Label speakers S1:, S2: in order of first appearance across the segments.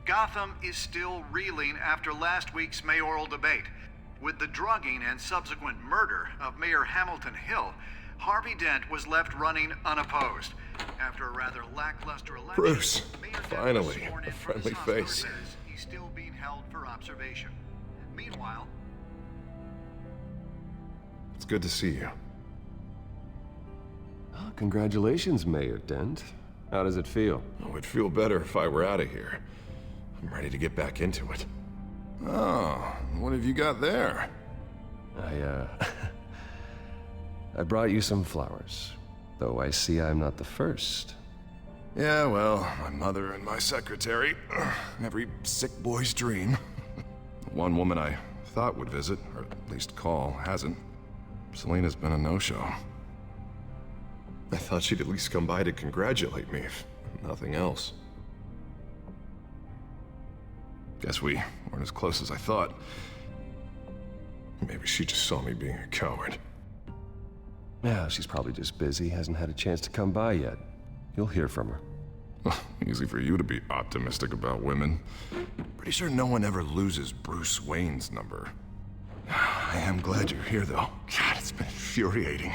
S1: Gotham is still reeling after last week's mayoral debate. With the drugging and subsequent murder of Mayor Hamilton Hill, Harvey Dent was left running unopposed. After a rather lackluster election,
S2: Bruce,
S1: Mayor Dent was
S2: finally,
S1: sworn
S2: a
S1: in for
S2: friendly
S1: his hospital
S2: face.
S1: says he's still being held for observation. Meanwhile,
S2: It's good to see you.
S3: Oh, congratulations, Mayor Dent. How does it feel?
S2: Oh, it'd feel better if I were out of here. I'm ready to get back into it. Oh, what have you got there?
S3: I brought you some flowers. Though I see I'm not the first.
S2: Yeah, well, my mother and my secretary. Every sick boy's dream. One woman I thought would visit, or at least call, hasn't. Selena's been a no-show. I thought she'd at least come by to congratulate me, if nothing else. Guess we weren't as close as I thought. Maybe she just saw me being a coward.
S3: Yeah, she's probably just busy, hasn't had a chance to come by yet. You'll hear from her.
S2: Easy for you to be optimistic about women. Pretty sure no one ever loses Bruce Wayne's number. I am glad you're here, though. God, it's been infuriating.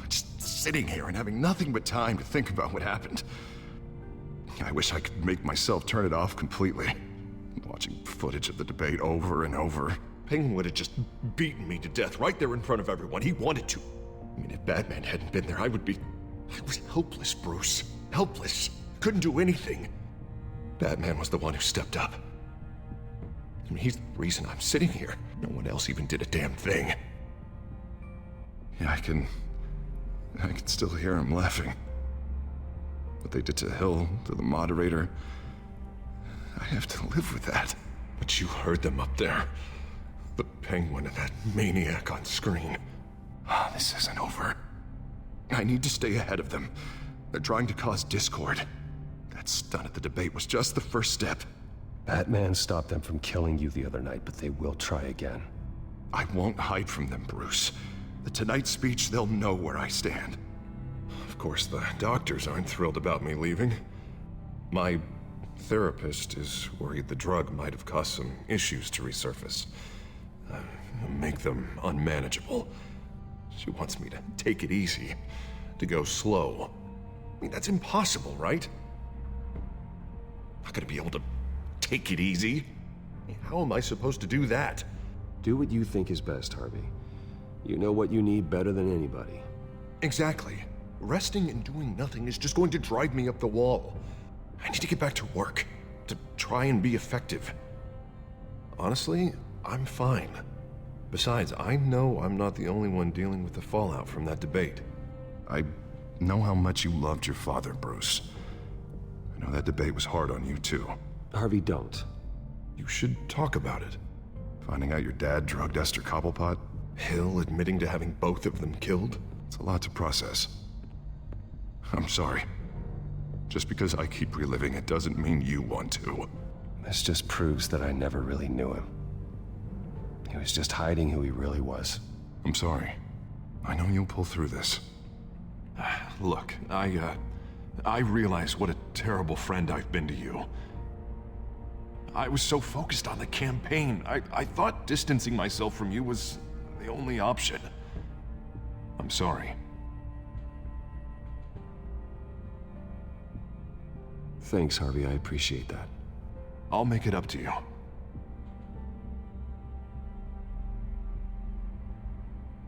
S2: Just sitting here and having nothing but time to think about what happened. I wish I could make myself turn it off completely. Watching footage of the debate over and over. Penguin would have just beaten me to death right there in front of everyone. He wanted to. I mean, if Batman hadn't been there, I was helpless, Bruce. Helpless. Couldn't do anything. Batman was the one who stepped up. I mean, he's the reason I'm sitting here. No one else even did a damn thing. Yeah, I can still hear him laughing. What they did to Hill, to the moderator, I have to live with that. But you heard them up there. The Penguin and that maniac on screen. This isn't over. I need to stay ahead of them. They're trying to cause discord. That stunt at the debate was just the first step.
S3: Batman stopped them from killing you the other night, but they will try again.
S2: I won't hide from them, Bruce. The Tonight speech, they'll know where I stand. Of course, the doctors aren't thrilled about me leaving. My therapist is worried the drug might have caused some issues to resurface. Make them unmanageable. She wants me to take it easy, to go slow. I mean, that's impossible, right? I'm not gonna be able to take it easy. I mean, how am I supposed to do that?
S3: Do what you think is best, Harvey. You know what you need better than anybody.
S2: Exactly. Resting and doing nothing is just going to drive me up the wall. I need to get back to work, to try and be effective. Honestly, I'm fine. Besides, I know I'm not the only one dealing with the fallout from that debate. I know how much you loved your father, Bruce. I know that debate was hard on you, too.
S3: Harvey, don't.
S2: You should talk about it. Finding out your dad drugged Esther Cobblepot, Hill admitting to having both of them killed. It's a lot to process. I'm sorry. Just because I keep reliving it doesn't mean you want to.
S3: This just proves that I never really knew him. He was just hiding who he really was.
S2: I'm sorry. I know you'll pull through this. Look, I realize what a terrible friend I've been to you. I was so focused on the campaign. I thought distancing myself from you was the only option. I'm sorry.
S3: Thanks, Harvey. I appreciate that.
S2: I'll make it up to you.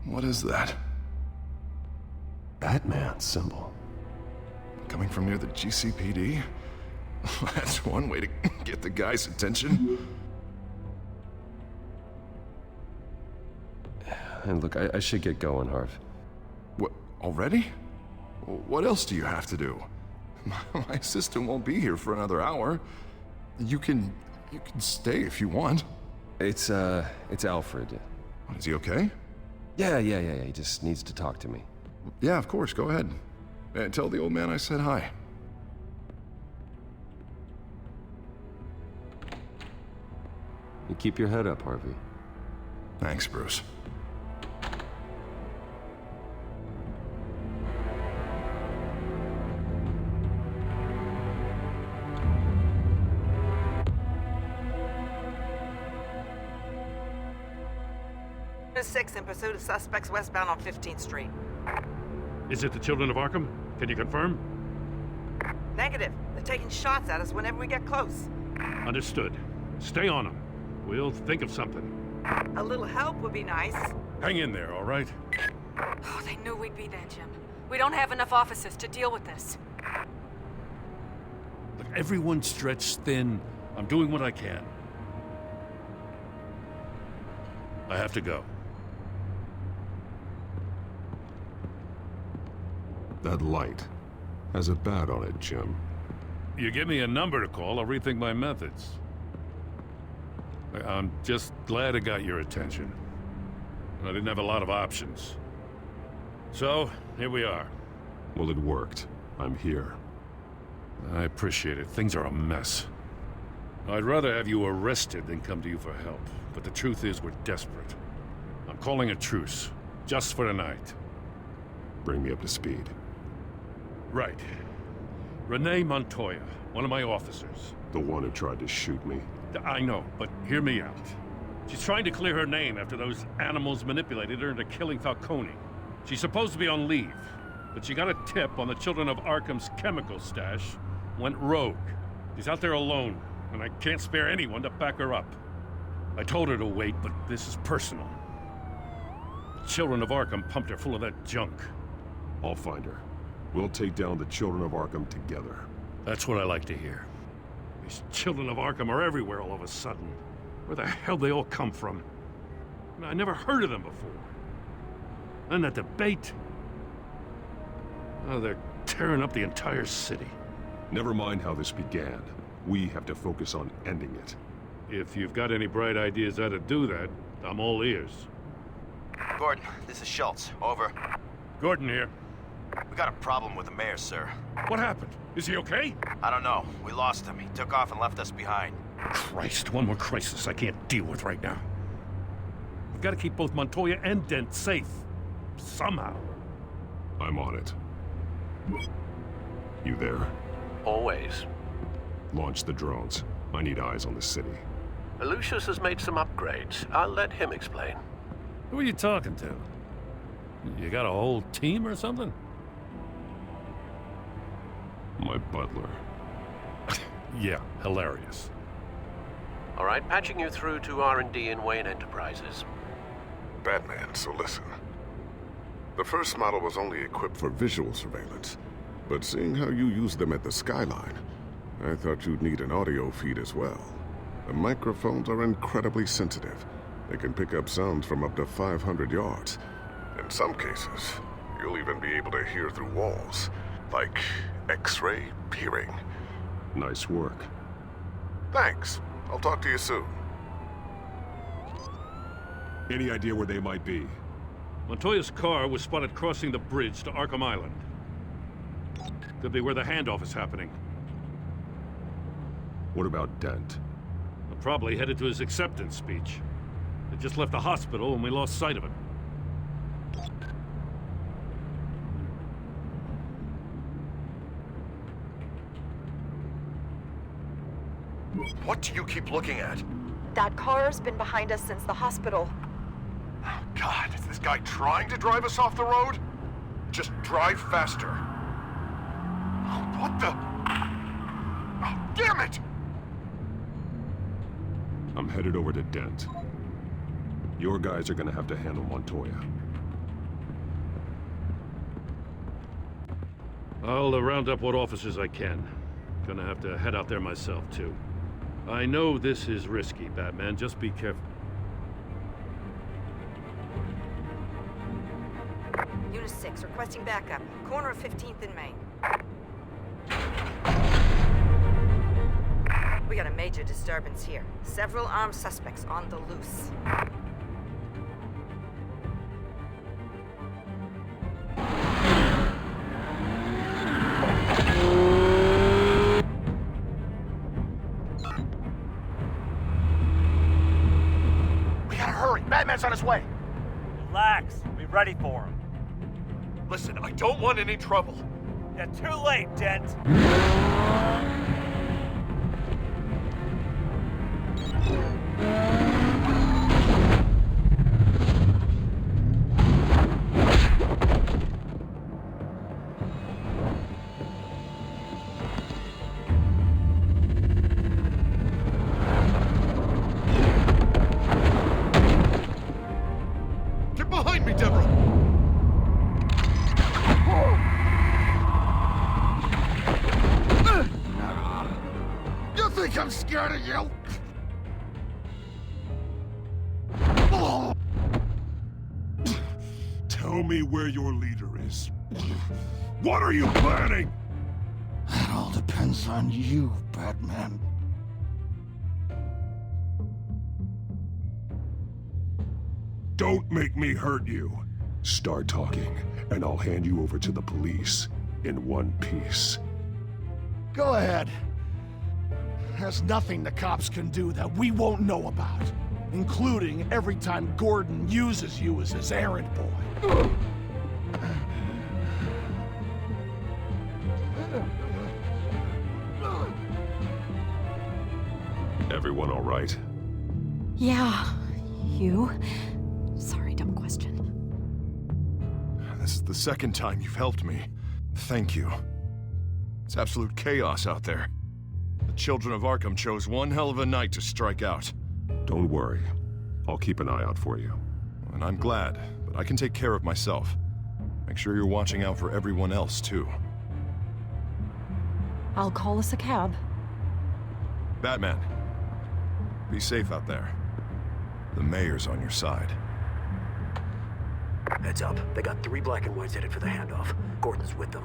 S2: What is that?
S3: Batman symbol.
S2: Coming from near the GCPD? That's one way to get the guy's attention.
S3: And look, I should get going, Harv.
S2: What, already? What else do you have to do? My assistant won't be here for another hour. You can stay if you want.
S3: It's Alfred.
S2: Is he okay?
S3: Yeah, he just needs to talk to me.
S2: Yeah, of course, go ahead. Tell the old man I said hi.
S3: You keep your head up, Harvey.
S2: Thanks, Bruce.
S4: Unit 6 in pursuit of suspects westbound on 15th Street.
S5: Is it the Children of Arkham? Can you confirm?
S4: Negative. They're taking shots at us whenever we get close.
S5: Understood. Stay on them. We'll think of something.
S4: A little help would be nice.
S5: Hang in there, all right?
S6: Oh, they knew we'd be there, Jim. We don't have enough officers to deal with this.
S5: Look, everyone's stretched thin. I'm doing what I can. I have to go.
S2: That light has a bat on it, Jim.
S5: You give me a number to call, I'll rethink my methods. I'm just glad it got your attention. I didn't have a lot of options. So, here we are.
S2: Well, it worked. I'm here.
S5: I appreciate it. Things are a mess. I'd rather have you arrested than come to you for help. But the truth is, we're desperate. I'm calling a truce. Just for tonight.
S2: Bring me up to speed.
S5: Right. Renee Montoya, one of my officers.
S2: The one who tried to shoot me.
S5: I know, but hear me out. She's trying to clear her name after those animals manipulated her into killing Falcone. She's supposed to be on leave, but she got a tip on the Children of Arkham's chemical stash, went rogue. She's out there alone, and I can't spare anyone to back her up. I told her to wait, but this is personal. The Children of Arkham pumped her full of that junk.
S2: I'll find her. We'll take down the Children of Arkham together.
S5: That's what I like to hear. These Children of Arkham are everywhere all of a sudden. Where the hell they all come from? I never heard of them before. And that debate. Oh, they're tearing up the entire city.
S2: Never mind how this began. We have to focus on ending it.
S5: If you've got any bright ideas how to do that, I'm all ears.
S7: Gordon, this is Schultz. Over.
S5: Gordon here.
S7: We got a problem with the mayor, sir.
S5: What happened? Is he okay?
S7: I don't know. We lost him. He took off and left us behind.
S5: Christ, one more crisis I can't deal with right now. We've got to keep both Montoya and Dent safe. Somehow.
S2: I'm on it. You there?
S8: Always.
S2: Launch the drones. I need eyes on the city.
S8: Lucius has made some upgrades. I'll let him explain.
S5: Who are you talking to? You got a whole team or something?
S2: My butler.
S5: Yeah, hilarious.
S8: All right, patching you through to R&D in Wayne Enterprises.
S9: Batman, so listen. The first model was only equipped for visual surveillance, but seeing how you use them at the Skyline, I thought you'd need an audio feed as well. The microphones are incredibly sensitive. They can pick up sounds from up to 500 yards. In some cases, you'll even be able to hear through walls, like X-ray peering.
S2: Nice work.
S9: Thanks. I'll talk to you soon.
S2: Any idea where they might be?
S5: Montoya's car was spotted crossing the bridge to Arkham Island. Could be where the handoff is happening.
S2: What about Dent?
S5: Probably headed to his acceptance speech. They just left the hospital and we lost sight of it.
S9: What do you keep looking at?
S10: That car's been behind us since the hospital.
S9: Oh, God, is this guy trying to drive us off the road? Just drive faster. Oh, what the? Oh, damn it!
S2: I'm headed over to Dent. Your guys are gonna have to handle Montoya.
S5: I'll round up what officers I can. Gonna have to head out there myself, too. I know this is risky, Batman. Just be careful.
S4: Unit 6, requesting backup. Corner of 15th and Main. We got a major disturbance here. Several armed suspects on the loose.
S9: We gotta hurry. Batman's on his way.
S11: Relax. Be ready for him.
S9: Listen, I don't want any trouble.
S11: You're too late, Dent.
S9: Show me where your leader is. What are you planning?
S12: That all depends on you, Batman.
S9: Don't make me hurt you. Start talking, and I'll hand you over to the police in one piece.
S12: Go ahead. There's nothing the cops can do that we won't know about, including every time Gordon uses you as his errand boy.
S9: Everyone all right?
S13: Yeah. You? Sorry, dumb question.
S2: This is the second time you've helped me. Thank you. It's absolute chaos out there. The children of Arkham chose one hell of a night to strike out.
S9: Don't worry. I'll keep an eye out for you.
S2: And I'm glad, but I can take care of myself. Make sure you're watching out for everyone else, too.
S13: I'll call us a cab.
S2: Batman, be safe out there. The mayor's on your side.
S14: Heads up. They got 3 black and whites headed for the handoff. Gordon's with them.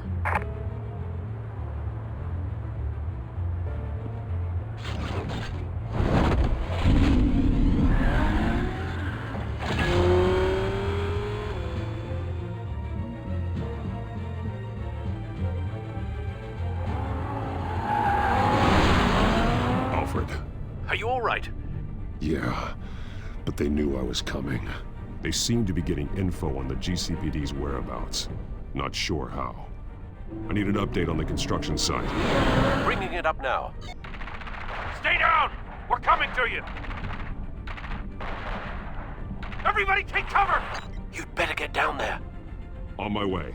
S9: Alfred.
S8: Are you all right?
S9: Yeah, but they knew I was coming. They seem to be getting info on the GCPD's whereabouts. Not sure how. I need an update on the construction site.
S8: Bringing it up now.
S11: Stay down! We're coming to you! Everybody take cover!
S8: You'd better get down there.
S9: On my way.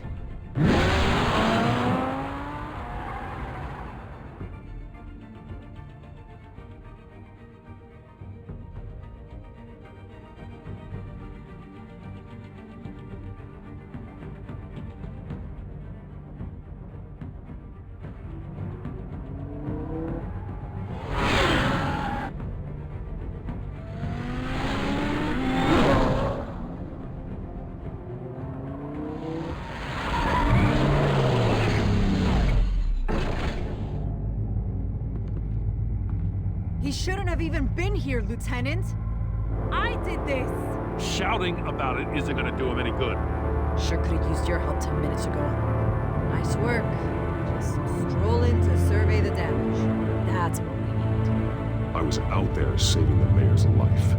S15: He shouldn't have even been here, Lieutenant. I did this!
S5: Shouting about it isn't gonna do him any good.
S15: Sure could have used your help 10 minutes ago. Nice work. Just stroll in to survey the damage. That's what we need.
S9: I was out there saving the mayor's life.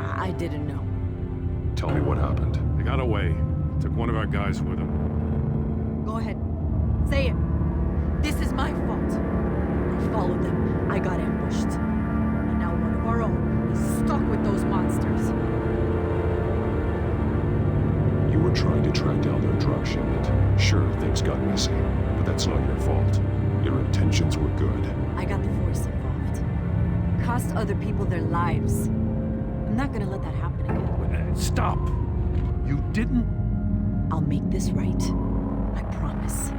S15: I didn't know.
S9: Tell me what happened.
S5: They got away. Took one of our guys with them.
S15: Go ahead. Say it. This is my fault. I followed them. I got ambushed. And now one of our own is stuck with those monsters.
S9: You were trying to track down their drug shipment. Sure, things got messy, but that's not your fault. Your intentions were good.
S15: I got the Force involved. Cost other people their lives. I'm not gonna let that happen again.
S5: Stop! You didn't...
S15: I'll make this right. I promise.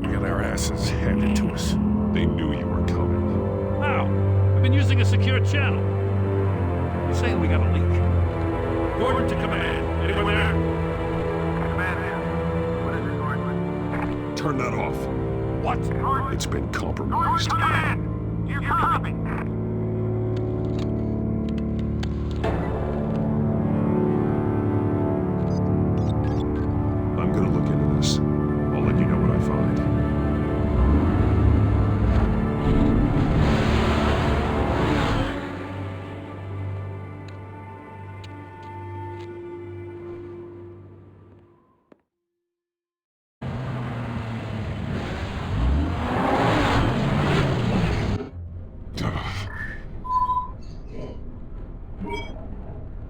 S5: We got our asses handed to us.
S9: They knew you were coming.
S5: How? I've been using a secure channel. You're saying we got a leak? Gordon to command. Anyone there?
S1: Command here. What is it, Gordon?
S9: Turn that off.
S5: What?
S9: It's been compromised.
S11: Command! You copy!
S9: I'm gonna look into this. I'll let you know what I find.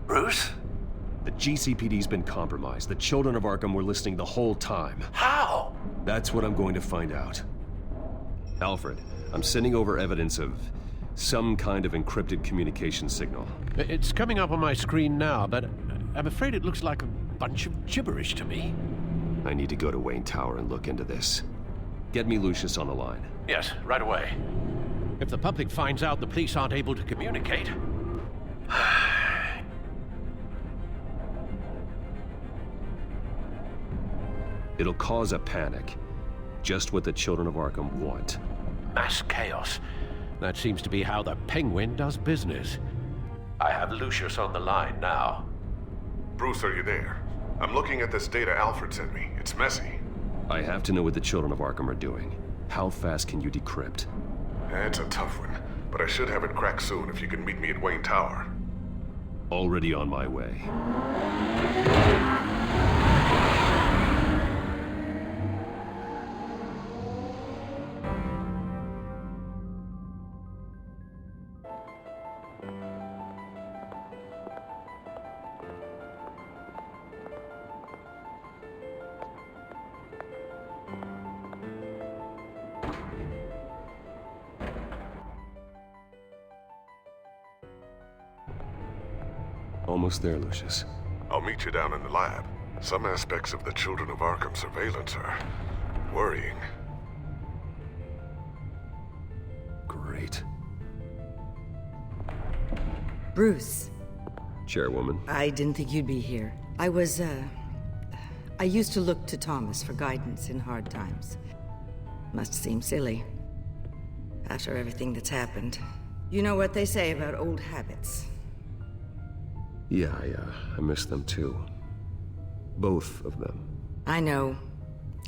S8: Bruce?
S3: The GCPD's been compromised. The children of Arkham were listening the whole time.
S8: How?
S3: That's what I'm going to find out. Alfred, I'm sending over evidence of some kind of encrypted communication signal.
S8: It's coming up on my screen now, but I'm afraid it looks like a bunch of gibberish to me.
S3: I need to go to Wayne Tower and look into this. Get me Lucius on the line.
S8: Yes, right away. If the public finds out the police aren't able to communicate...
S3: It'll cause a panic. Just what the Children of Arkham want.
S8: Mass chaos. That seems to be how the Penguin does business. I have Lucius on the line now.
S9: Bruce, are you there? I'm looking at this data Alfred sent me. It's messy.
S3: I have to know what the Children of Arkham are doing. How fast can you decrypt?
S9: It's a tough one, but I should have it cracked soon if you can meet me at Wayne Tower.
S3: Already on my way. Almost there, Lucius.
S9: I'll meet you down in the lab. Some aspects of the Children of Arkham surveillance are worrying.
S3: Great.
S16: Bruce.
S3: Chairwoman.
S16: I didn't think you'd be here. I used to look to Thomas for guidance in hard times. Must seem silly. After everything that's happened. You know what they say about old habits.
S3: Yeah, I miss them too. Both of them.
S16: I know.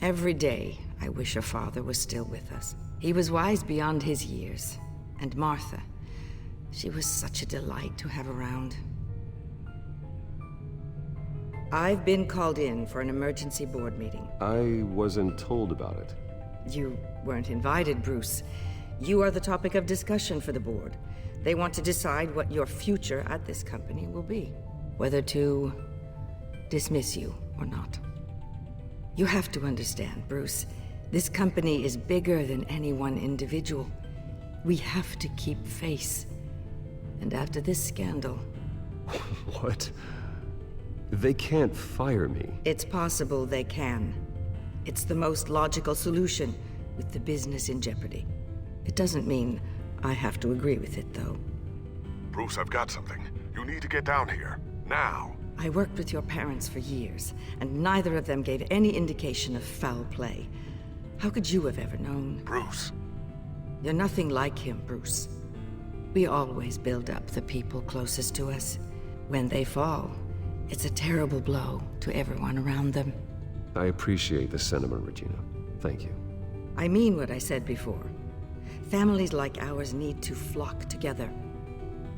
S16: Every day, I wish a father was still with us. He was wise beyond his years. And Martha, she was such a delight to have around. I've been called in for an emergency board meeting.
S3: I wasn't told about it.
S16: You weren't invited, Bruce. You are the topic of discussion for the board. They want to decide what your future at this company will be. Whether to dismiss you or not. You have to understand, Bruce. This company is bigger than any one individual. We have to keep face. And after this scandal...
S3: What? They can't fire me.
S16: It's possible they can. It's the most logical solution, with the business in jeopardy. It doesn't mean I have to agree with it, though.
S9: Bruce, I've got something. You need to get down here. Now.
S16: I worked with your parents for years, and neither of them gave any indication of foul play. How could you have ever known?
S9: Bruce.
S16: You're nothing like him, Bruce. We always build up the people closest to us. When they fall, it's a terrible blow to everyone around them.
S3: I appreciate the sentiment, Regina. Thank you.
S16: I mean what I said before. Families like ours need to flock together.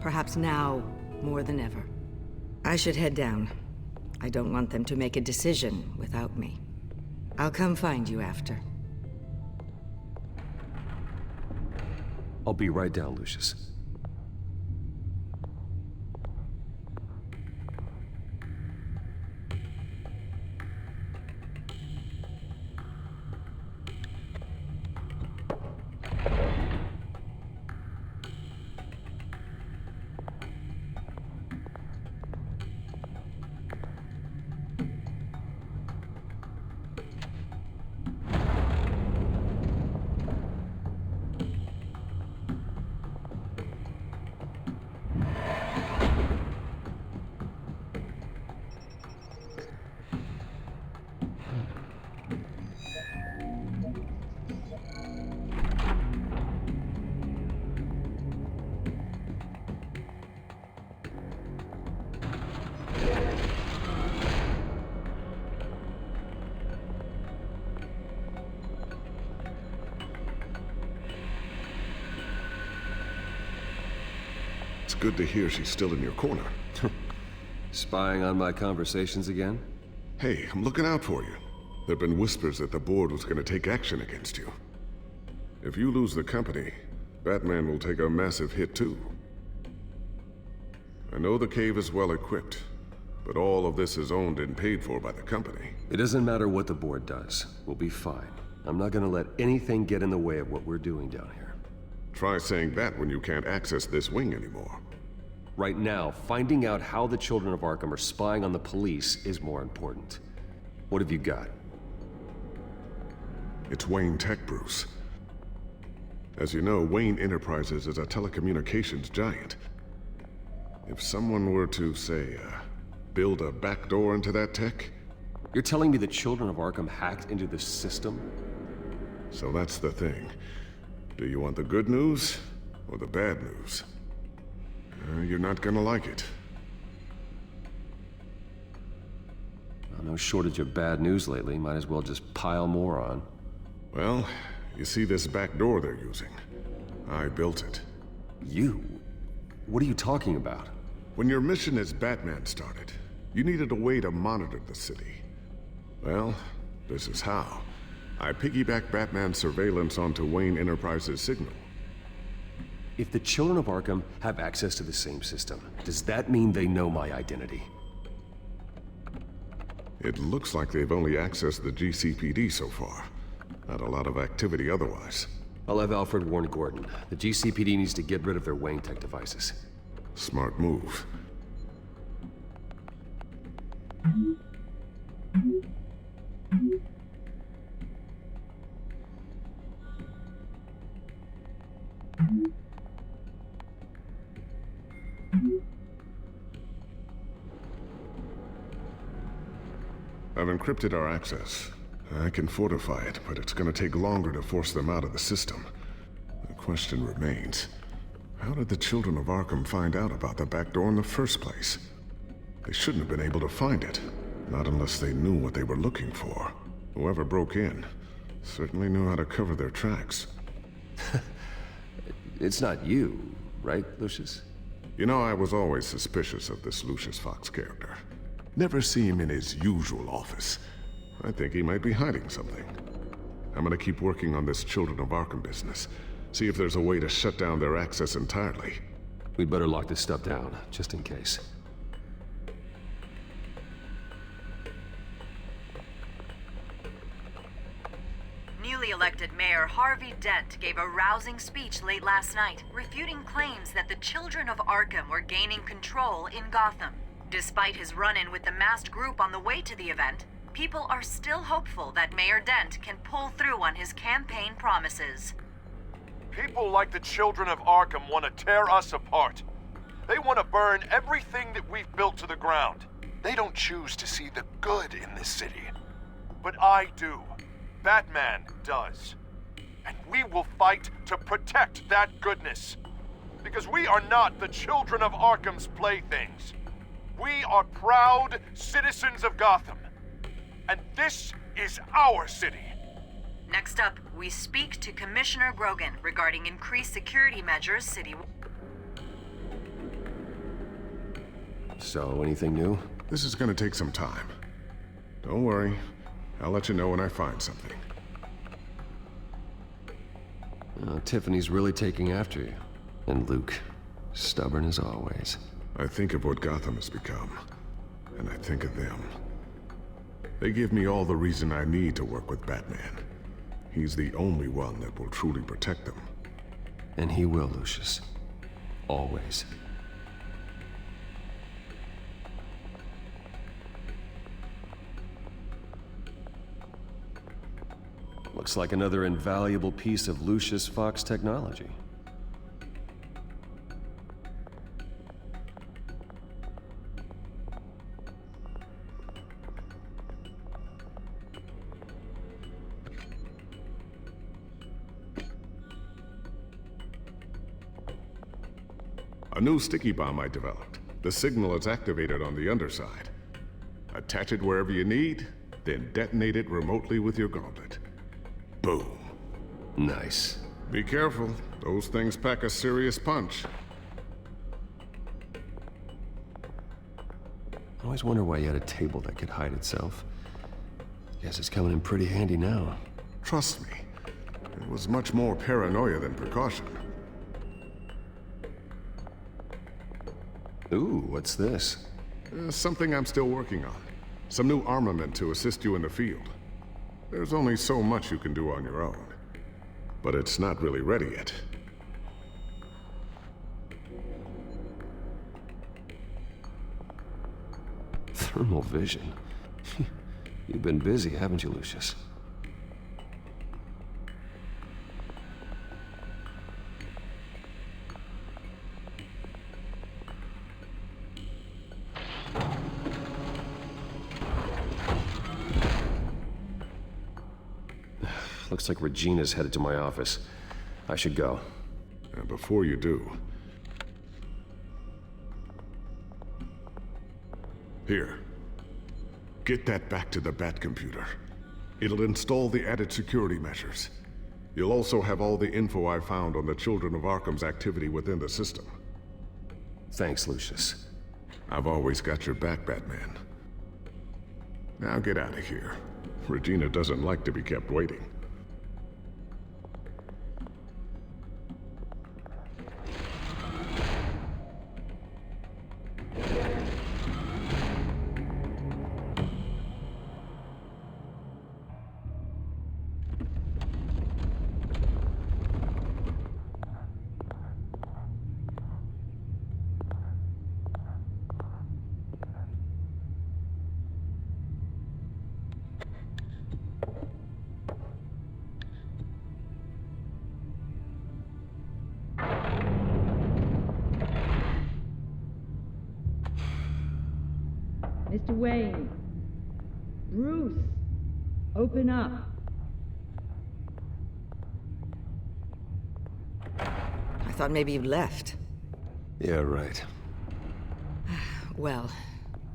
S16: Perhaps now more than ever. I should head down. I don't want them to make a decision without me. I'll come find you after.
S3: I'll be right down, Lucius.
S9: It's good to hear she's still in your corner.
S3: Spying on my conversations again?
S9: Hey, I'm looking out for you. There've been whispers that the board was going to take action against you. If you lose the company, Batman will take a massive hit too. I know the cave is well equipped, but all of this is owned and paid for by the company.
S3: It doesn't matter what the board does. We'll be fine. I'm not gonna let anything get in the way of what we're doing down here.
S9: Try saying that when you can't access this wing anymore.
S3: Right now, finding out how the Children of Arkham are spying on the police is more important. What have you got?
S9: It's Wayne Tech, Bruce. As you know, Wayne Enterprises is a telecommunications giant. If someone were to, say, build a backdoor into that tech...
S3: You're telling me the Children of Arkham hacked into the system?
S9: So that's the thing. Do you want the good news or the bad news? You're not gonna like it.
S3: Well, no shortage of bad news lately. Might as well just pile more on.
S9: Well, you see this back door they're using? I built it.
S3: You? What are you talking about?
S9: When your mission as Batman started, you needed a way to monitor the city. Well, this is how. I piggybacked Batman's surveillance onto Wayne Enterprises' signal.
S3: If the Children of Arkham have access to the same system, does that mean they know my identity?
S9: It looks like they've only accessed the GCPD so far. Not a lot of activity otherwise.
S3: I'll have Alfred warn Gordon. The GCPD needs to get rid of their Wayne Tech devices.
S9: Smart move. I've encrypted our access. I can fortify it, but it's gonna take longer to force them out of the system. The question remains, how did the Children of Arkham find out about the back door in the first place? They shouldn't have been able to find it, not unless they knew what they were looking for. Whoever broke in certainly knew how to cover their tracks.
S3: It's not you, right, Lucius?
S9: You know, I was always suspicious of this Lucius Fox character. Never see him in his usual office. I think he might be hiding something. I'm gonna keep working on this Children of Arkham business. See if there's a way to shut down their access entirely.
S3: We'd better lock this stuff down, just in case.
S17: Newly elected Mayor Harvey Dent gave a rousing speech late last night, refuting claims that the Children of Arkham were gaining control in Gotham. Despite his run-in with the masked group on the way to the event, people are still hopeful that Mayor Dent can pull through on his campaign promises.
S11: People like the Children of Arkham want to tear us apart. They want to burn everything that we've built to the ground. They don't choose to see the good in this city. But I do. Batman does. And we will fight to protect that goodness. Because we are not the Children of Arkham's playthings. We are proud citizens of Gotham. And this is our city.
S17: Next up, we speak to Commissioner Grogan regarding increased security measures citywide.
S3: So, anything new?
S9: This is gonna take some time. Don't worry. I'll let you know when I find something.
S3: Tiffany's really taking after you. And Luke, stubborn as always.
S9: I think of what Gotham has become, and I think of them. They give me all the reason I need to work with Batman. He's the only one that will truly protect them.
S3: And he will, Lucius. Always. Looks like another invaluable piece of Lucius Fox technology.
S9: A new sticky bomb I developed. The signal is activated on the underside. Attach it wherever you need, then detonate it remotely with your gauntlet. Boom.
S3: Nice.
S9: Be careful. Those things pack a serious punch.
S3: I always wonder why you had a table that could hide itself. Guess it's coming in pretty handy now.
S9: Trust me. It was much more paranoia than precaution.
S3: Ooh, what's this?
S9: Something I'm still working on. Some new armament to assist you in the field. There's only so much you can do on your own. But it's not really ready yet.
S3: Thermal vision. You've been busy, haven't you, Lucius? Looks like Regina's headed to my office. I should go.
S9: And before you do... Here. Get that back to the Bat computer. It'll install the added security measures. You'll also have all the info I found on the Children of Arkham's activity within the system.
S3: Thanks, Lucius.
S9: I've always got your back, Batman. Now get out of here. Regina doesn't like to be kept waiting.
S16: Mr. Wayne. Bruce. Open up. I thought maybe you left.
S3: Yeah, right.
S16: Well,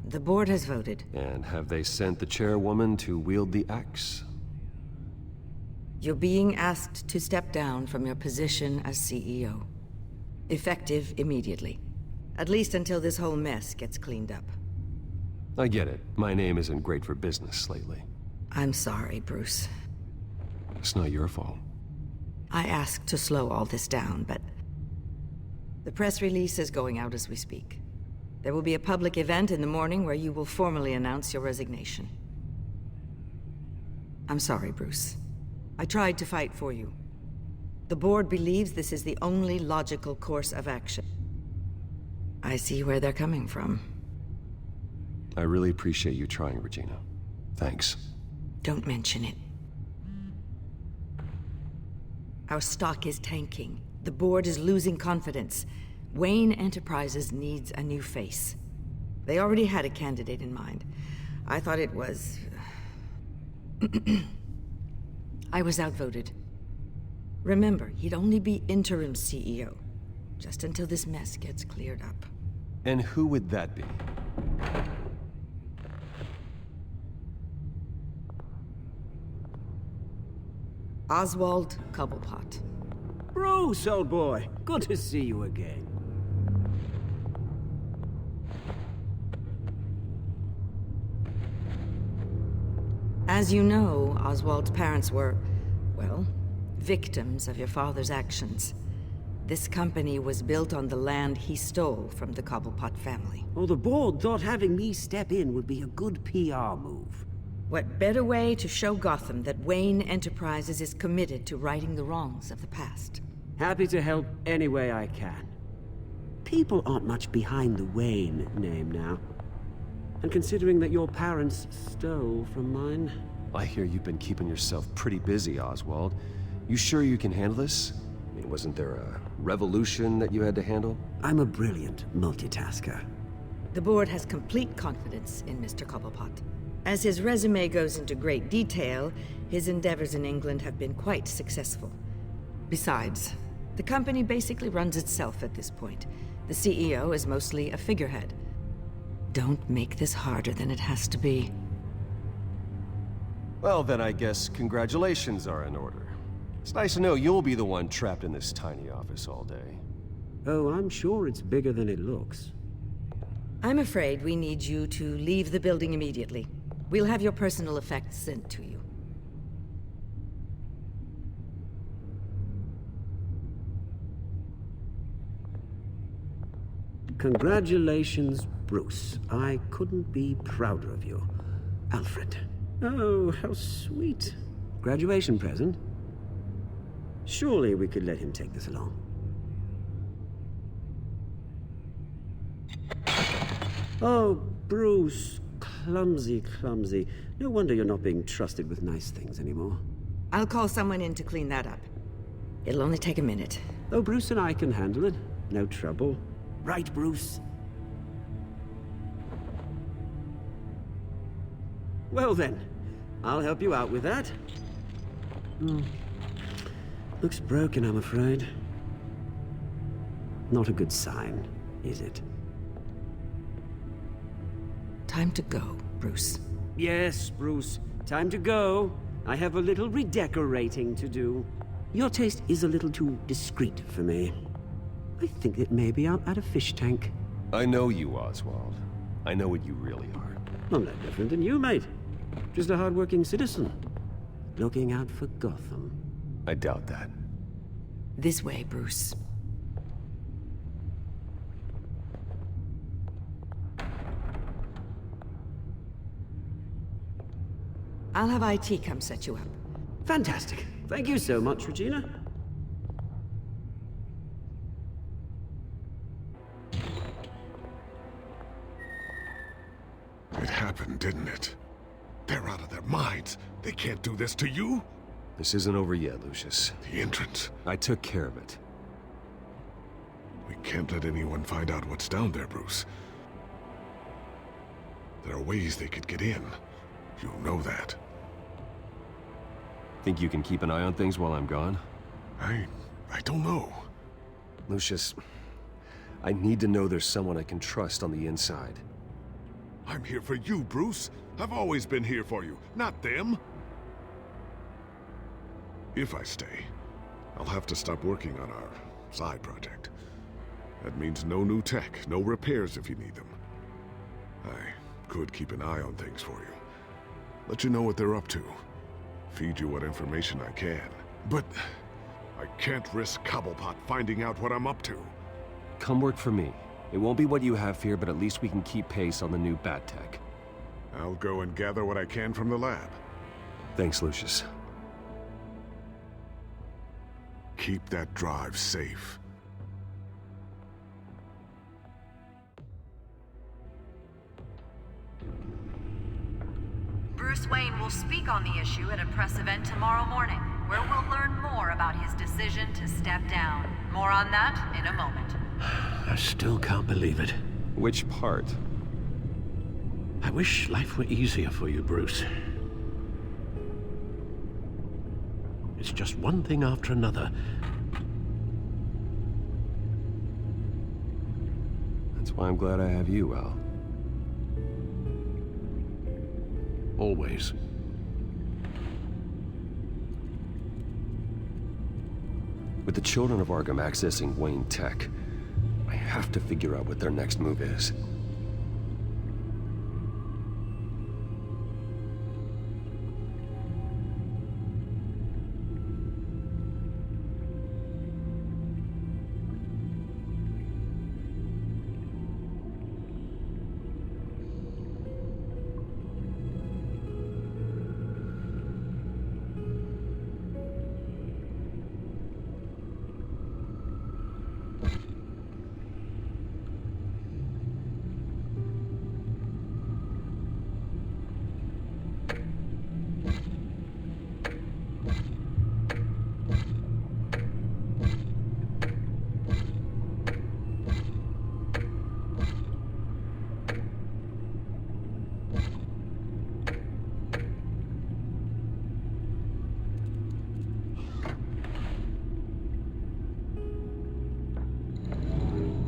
S16: the board has voted.
S3: And have they sent the chairwoman to wield the axe?
S16: You're being asked to step down from your position as CEO. Effective immediately. At least until this whole mess gets cleaned up.
S3: I get it. My name isn't great for business lately.
S16: I'm sorry, Bruce.
S3: It's not your fault.
S16: I asked to slow all this down, but... the press release is going out as we speak. There will be a public event in the morning where you will formally announce your resignation. I'm sorry, Bruce. I tried to fight for you. The board believes this is the only logical course of action. I see where they're coming from.
S3: I really appreciate you trying, Regina. Thanks.
S16: Don't mention it. Our stock is tanking. The board is losing confidence. Wayne Enterprises needs a new face. They already had a candidate in mind. I thought it was... I was outvoted. Remember, he'd only be interim CEO, just until this mess gets cleared up.
S3: And who would that be?
S16: Oswald Cobblepot.
S14: Bruce, old boy. Good to see you again.
S16: As you know, Oswald's parents were, well, victims of your father's actions. This company was built on the land he stole from the Cobblepot family.
S14: Well, the board thought having me step in would be a good PR move.
S16: What better way to show Gotham that Wayne Enterprises is committed to righting the wrongs of the past?
S14: Happy to help any way I can. People aren't much behind the Wayne name now. And considering that your parents stole from mine...
S3: I hear you've been keeping yourself pretty busy, Oswald. You sure you can handle this? I mean, wasn't there a revolution that you had to handle?
S14: I'm a brilliant multitasker.
S16: The board has complete confidence in Mr. Cobblepot. As his resume goes into great detail, his endeavors in England have been quite successful. Besides, the company basically runs itself at this point. The CEO is mostly a figurehead. Don't make this harder than it has to be.
S3: Well, then I guess congratulations are in order. It's nice to know you'll be the one trapped in this tiny office all day.
S14: Oh, I'm sure it's bigger than it looks.
S16: I'm afraid we need you to leave the building immediately. We'll have your personal effects sent to you.
S14: Congratulations, Bruce. I couldn't be prouder of you. Alfred. Oh, how sweet. Graduation present? Surely we could let him take this along. Oh, Bruce. Clumsy, clumsy. No wonder you're not being trusted with nice things anymore.
S16: I'll call someone in to clean that up. It'll only take a minute.
S14: Oh, Bruce and I can handle it. No trouble. Right, Bruce? Well then, I'll help you out with that. Looks broken, I'm afraid. Not a good sign, is it?
S16: Time to go, Bruce.
S14: Yes, Bruce. Time to go. I have a little redecorating to do. Your taste is a little too discreet for me. I think that maybe I'm at a fish tank.
S3: I know you, Oswald. I know what you really are.
S14: I'm no different than you, mate. Just a hard-working citizen. Looking out for Gotham.
S3: I doubt that.
S16: This way, Bruce. I'll have IT come set you up.
S14: Fantastic. Thank you so much, Regina.
S9: It happened, didn't it? They're out of their minds. They can't do this to you.
S3: This isn't over yet, Lucius.
S9: The entrance.
S3: I took care of it.
S9: We can't let anyone find out what's down there, Bruce. There are ways they could get in. You know that.
S3: Think you can keep an eye on things while I'm gone?
S9: I don't know.
S3: Lucius, I need to know there's someone I can trust on the inside.
S9: I'm here for you, Bruce. I've always been here for you, not them. If I stay, I'll have to stop working on our side project. That means no new tech, no repairs if you need them. I could keep an eye on things for you. Let you know what they're up to. Feed you what information I can. But I can't risk Cobblepot finding out what I'm up to.
S3: Come work for me. It won't be what you have here, but at least we can keep pace on the new bat tech.
S9: I'll go and gather what I can from the lab.
S3: Thanks, Lucius.
S9: Keep that drive safe.
S17: Bruce Wayne will speak on the issue at a press event tomorrow morning, where we'll learn more about his decision to step down. More on that in a moment.
S8: I still can't believe it.
S3: Which part?
S8: I wish life were easier for you, Bruce. It's just one thing after another.
S3: That's why I'm glad I have you, Al.
S8: Always.
S3: With the children of Arkham accessing Wayne Tech, I have to figure out what their next move is.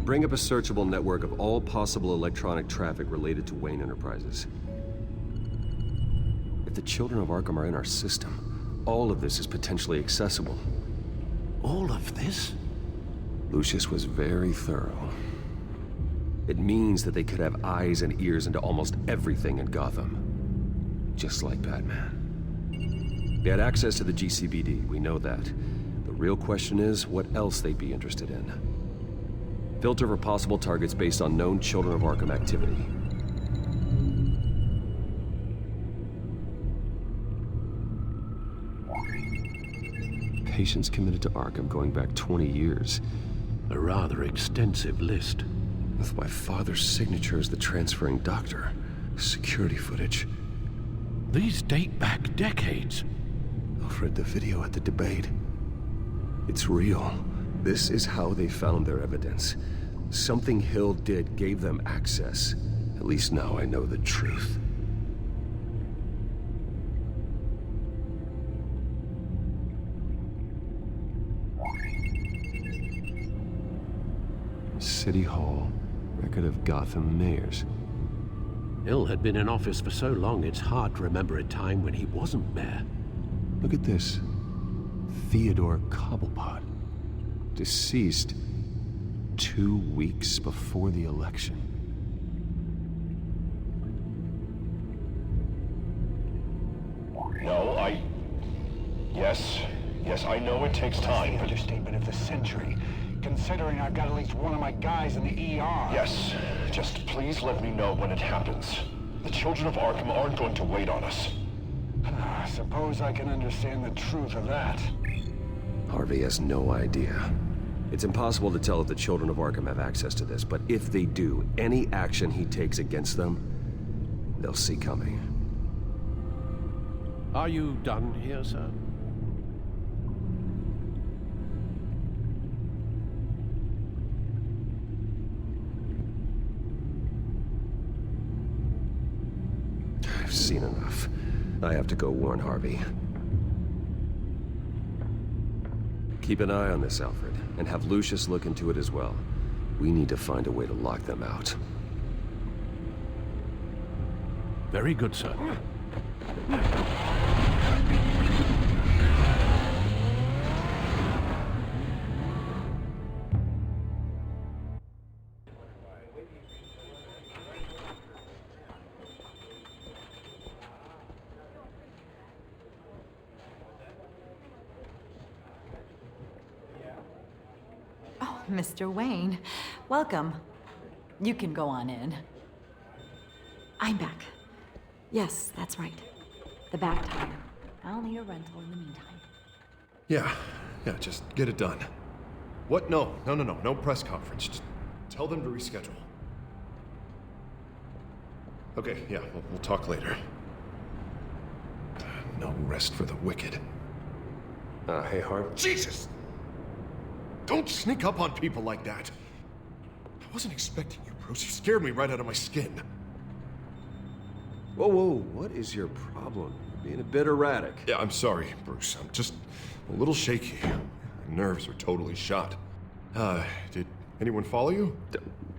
S3: Bring up a searchable network of all possible electronic traffic related to Wayne Enterprises. If the children of Arkham are in our system, all of this is potentially accessible.
S8: All of this?
S3: Lucius was very thorough. It means that they could have eyes and ears into almost everything in Gotham. Just like Batman. They had access to the GCPD, we know that. The real question is, what else they'd be interested in. Filter for possible targets based on known Children of Arkham activity. Patients committed to Arkham going back 20 years.
S8: A rather extensive list.
S3: With my father's signature as the transferring doctor. Security footage.
S8: These date back decades.
S3: Alfred, the video at the debate. It's real. This is how they found their evidence. Something Hill did gave them access. At least now I know the truth. City Hall. Record of Gotham mayors.
S8: Hill had been in office for so long, it's hard to remember a time when he wasn't mayor.
S3: Look at this. Theodore Cobblepot. Deceased 2 weeks before the election.
S18: No, Yes, I know it takes time, but... Understatement of the century, considering I've got at least one of my guys in the ER. Yes, just please let me know when it happens. The children of Arkham aren't going to wait on us. I suppose I can understand the truth of that.
S3: Harvey has no idea. It's impossible to tell if the children of Arkham have access to this, but if they do, any action he takes against them, they'll see coming.
S8: Are you done here, sir?
S3: I've seen enough. I have to go warn Harvey. Keep an eye on this, Alfred, and have Lucius look into it as well. We need to find a way to lock them out.
S8: Very good, sir.
S15: Mr. Wayne, welcome. You can go on in.
S13: I'm back. Yes, that's right. The back tire.
S15: I'll need a rental in the meantime.
S2: Yeah, just get it done. What? No press conference. Just tell them to reschedule. Okay, yeah, we'll talk later. No rest for the wicked.
S3: Hey, Harv.
S2: Jesus! Don't sneak up on people like that. I wasn't expecting you, Bruce. You scared me right out of my skin.
S3: Whoa, what is your problem? You're being a bit erratic.
S2: Yeah, I'm sorry, Bruce. I'm just a little shaky. My nerves are totally shot. Did anyone follow you?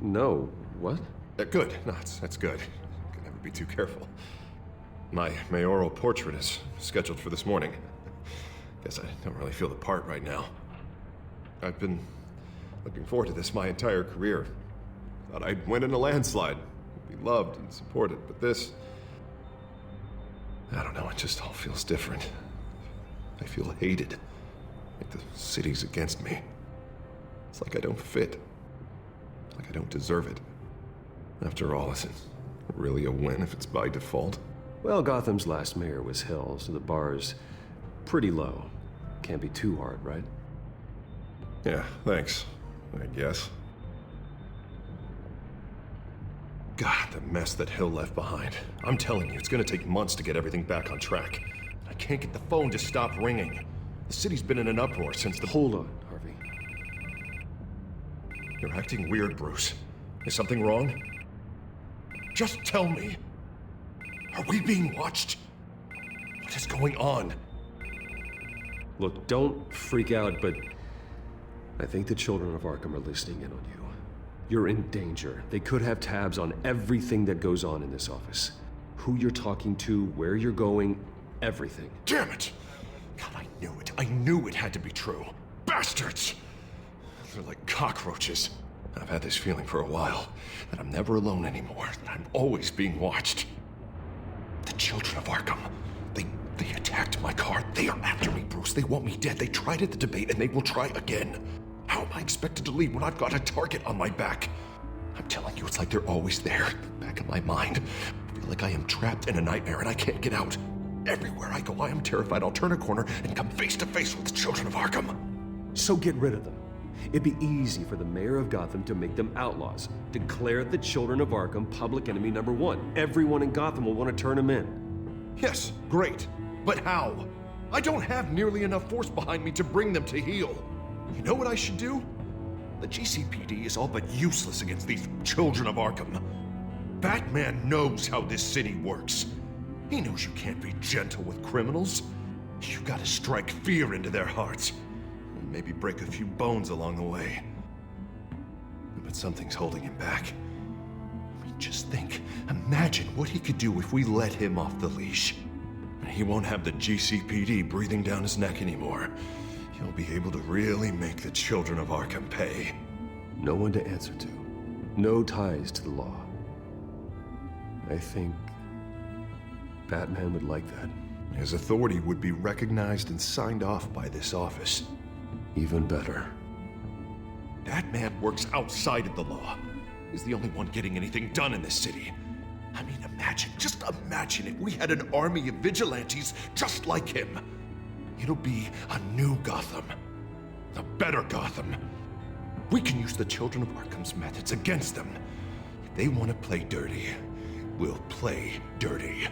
S3: No. What?
S2: Good. No, that's good. Can never be too careful. My mayoral portrait is scheduled for this morning. Guess I don't really feel the part right now. I've been looking forward to this my entire career. Thought I'd win in a landslide, be loved and supported, but this... I don't know, it just all feels different. I feel hated. Like the city's against me. It's like I don't fit. Like I don't deserve it. After all, is it really a win if it's by default?
S3: Well, Gotham's last mayor was Hill, so the bar's pretty low. Can't be too hard, right?
S2: Yeah, thanks, I guess. God, the mess that Hill left behind. I'm telling you, it's gonna take months to get everything back on track. I can't get the phone to stop ringing. The city's been in an uproar since the...
S3: Hold on, Harvey.
S2: You're acting weird, Bruce. Is something wrong? Just tell me. Are we being watched? What is going on?
S3: Look, don't freak out, but... I think the children of Arkham are listening in on you. You're in danger. They could have tabs on everything that goes on in this office. Who you're talking to, where you're going, everything.
S2: Damn it! God, I knew it. I knew it had to be true. Bastards! They're like cockroaches. I've had this feeling for a while, that I'm never alone anymore, that I'm always being watched. The children of Arkham. They attacked my car. They are after me, Bruce. They want me dead. They tried at the debate, and they will try again. How am I expected to leave when I've got a target on my back? I'm telling you, it's like they're always there, back in my mind. I feel like I am trapped in a nightmare and I can't get out. Everywhere I go, I am terrified I'll turn a corner and come face to face with the children of Arkham.
S3: So get rid of them. It'd be easy for the mayor of Gotham to make them outlaws. Declare the children of Arkham public enemy #1. Everyone in Gotham will want to turn them in.
S2: Yes, great. But how? I don't have nearly enough force behind me to bring them to heel. You know what I should do? The GCPD is all but useless against these children of Arkham. Batman knows how this city works. He knows you can't be gentle with criminals. You gotta strike fear into their hearts. And maybe break a few bones along the way. But but something's holding him back. I mean, just think. Imagine what he could do if we let him off the leash. He won't have the GCPD breathing down his neck anymore. He'll be able to really make the children of Arkham pay.
S3: No one to answer to. No ties to the law. I think Batman would like that.
S2: His authority would be recognized and signed off by this office.
S3: Even better.
S2: That man works outside of the law. He's the only one getting anything done in this city. I mean, just imagine if we had an army of vigilantes just like him. It'll be a new Gotham. A better Gotham. We can use the Children of Arkham's methods against them. If they want to play dirty, we'll play dirty.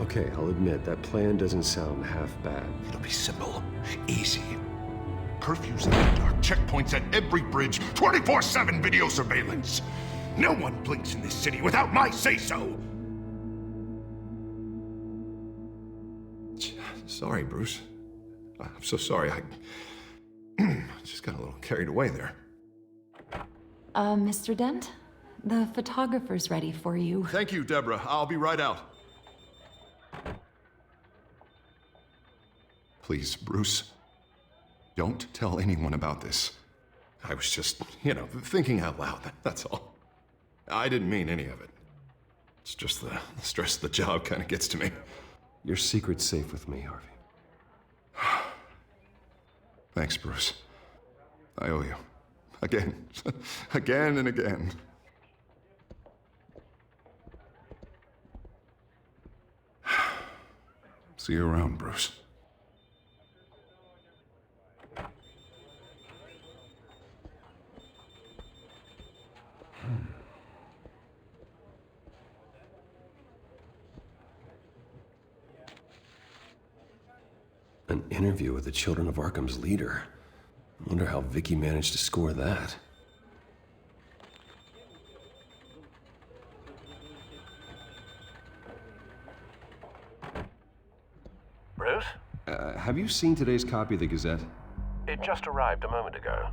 S3: Okay, I'll admit, that plan doesn't sound half bad.
S2: It'll be simple, easy. Curfews in the dark, checkpoints at every bridge, 24/7 video surveillance. No one blinks in this city without my say-so. Sorry, Bruce. I'm so sorry. I just got a little carried away there.
S13: Mr. Dent? The photographer's ready for you.
S2: Thank you, Deborah. I'll be right out. Please, Bruce, don't tell anyone about this. I was just, thinking out loud, that's all. I didn't mean any of it. It's just the stress of the job kind of gets to me.
S3: Your secret's safe with me, Harvey.
S2: Thanks, Bruce. I owe you. Again. Again and again. See you around, Bruce.
S3: An interview with the Children of Arkham's leader. I wonder how Vicky managed to score that.
S8: Bruce?
S3: Have you seen today's copy of the Gazette?
S8: It just arrived a moment ago.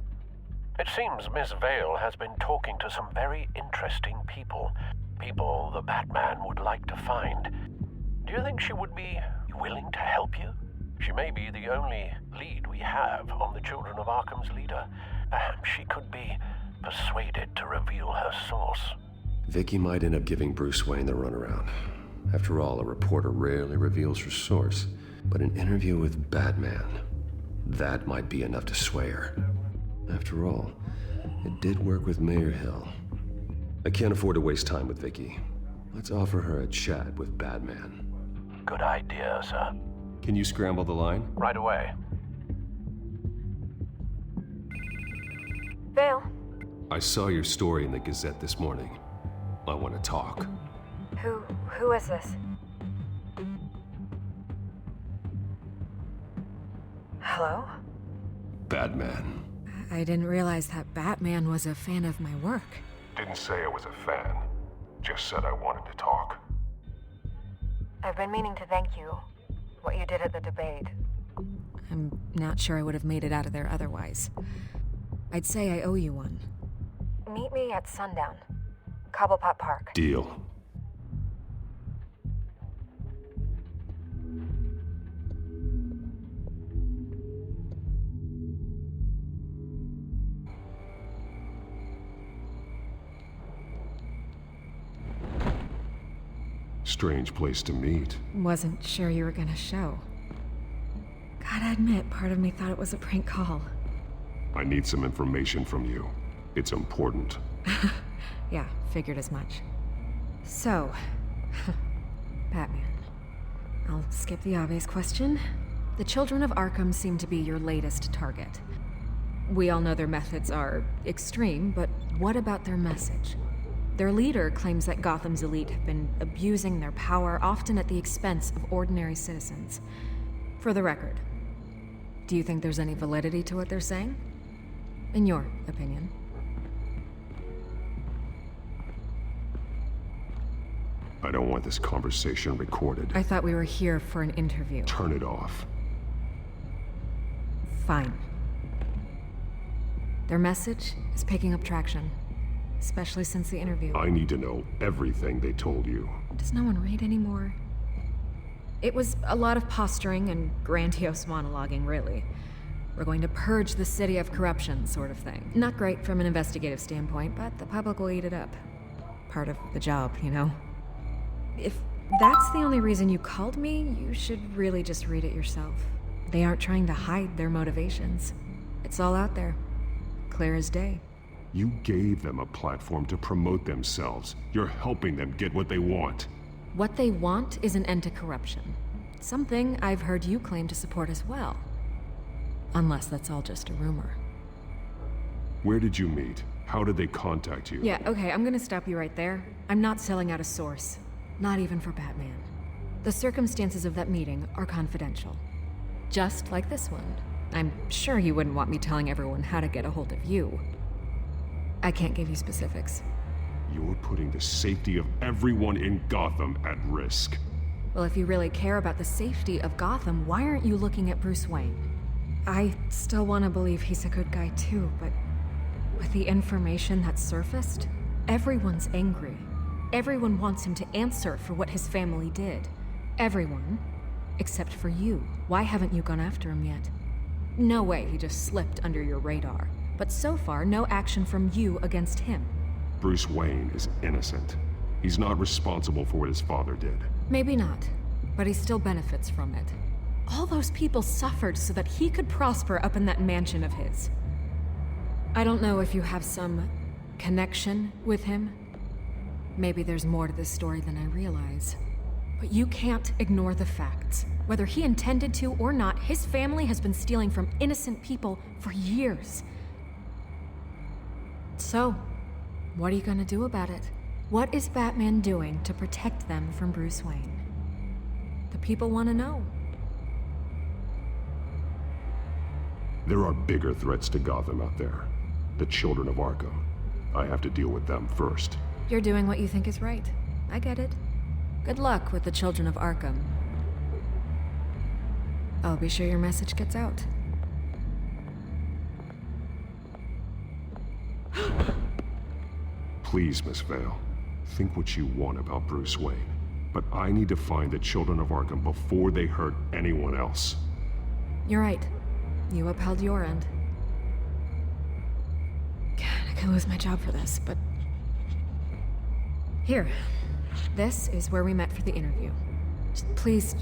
S8: It seems Miss Vale has been talking to some very interesting people. People the Batman would like to find. Do you think she would be willing to help you? She may be the only lead we have on the Children of Arkham's leader. Perhaps she could be persuaded to reveal her source.
S3: Vicky might end up giving Bruce Wayne the runaround. After all, a reporter rarely reveals her source. But an interview with Batman, that might be enough to sway her. After all, it did work with Mayor Hill. I can't afford to waste time with Vicky. Let's offer her a chat with Batman.
S8: Good idea, sir.
S3: Can you scramble the line?
S8: Right away.
S6: Vale.
S3: I saw your story in the Gazette this morning. I want to talk.
S6: Who is this? Hello?
S3: Batman.
S19: I didn't realize that Batman was a fan of my work.
S9: Didn't say I was a fan. Just said I wanted to talk.
S6: I've been meaning to thank you. What you did at the debate.
S19: I'm not sure I would have made it out of there otherwise. I'd say I owe you one.
S6: Meet me at sundown. Cobblepot Park.
S3: Deal.
S9: Strange place to meet.
S19: Wasn't sure you were gonna show. Gotta admit, part of me thought it was a prank call.
S9: I need some information from you. It's important.
S19: Yeah, figured as much. So, Batman. I'll skip the obvious question. The Children of Arkham seem to be your latest target. We all know their methods are extreme, but what about their message? Their leader claims that Gotham's elite have been abusing their power, often at the expense of ordinary citizens. For the record, do you think there's any validity to what they're saying? In your opinion?
S9: I don't want this conversation recorded.
S19: I thought we were here for an interview.
S9: Turn it off.
S19: Fine. Their message is picking up traction. especially since the interview.
S3: I need to know everything they told you.
S19: Does no one read anymore? It was a lot of posturing and grandiose monologuing, really. We're going to purge the city of corruption, sort of thing. Not great from an investigative standpoint, but the public will eat it up. Part of the job, you know? If that's the only reason you called me, you should really just read it yourself. They aren't trying to hide their motivations. It's all out there. Clear as day.
S3: You gave them a platform to promote themselves. You're helping them get what they want.
S19: What they want is an end to corruption. Something I've heard you claim to support as well. Unless that's all just a rumor.
S3: Where did you meet? How did they contact you?
S19: Yeah, okay, I'm gonna stop you right there. I'm not selling out a source. Not even for Batman. The circumstances of that meeting are confidential. Just like this one. I'm sure you wouldn't want me telling everyone how to get a hold of you. I can't give you specifics.
S3: You're putting the safety of everyone in Gotham at risk.
S19: Well, if you really care about the safety of Gotham, why aren't you looking at Bruce Wayne? I still want to believe he's a good guy too, but with the information that surfaced, everyone's angry. Everyone wants him to answer for what his family did. Everyone, except for you. Why haven't you gone after him yet? No way he just slipped under your radar. But so far, no action from you against him.
S3: Bruce Wayne is innocent. He's not responsible for what his father did.
S19: Maybe not, but he still benefits from it. All those people suffered so that he could prosper up in that mansion of his. I don't know if you have some connection with him. Maybe there's more to this story than I realize. But you can't ignore the facts. Whether he intended to or not, his family has been stealing from innocent people for years. So, what are you gonna do about it? What is Batman doing to protect them from Bruce Wayne? The people want to know.
S3: There are bigger threats to Gotham out there. The children of Arkham. I have to deal with them first.
S19: You're doing what you think is right. I get it. Good luck with the children of Arkham. I'll be sure your message gets out.
S3: Please, Miss Vale, think what you want about Bruce Wayne. But I need to find the children of Arkham before they hurt anyone else.
S19: You're right. You upheld your end. God, I could lose my job for this, but... Here. This is where we met for the interview. Just please,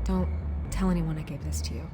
S19: don't tell anyone I gave this to you.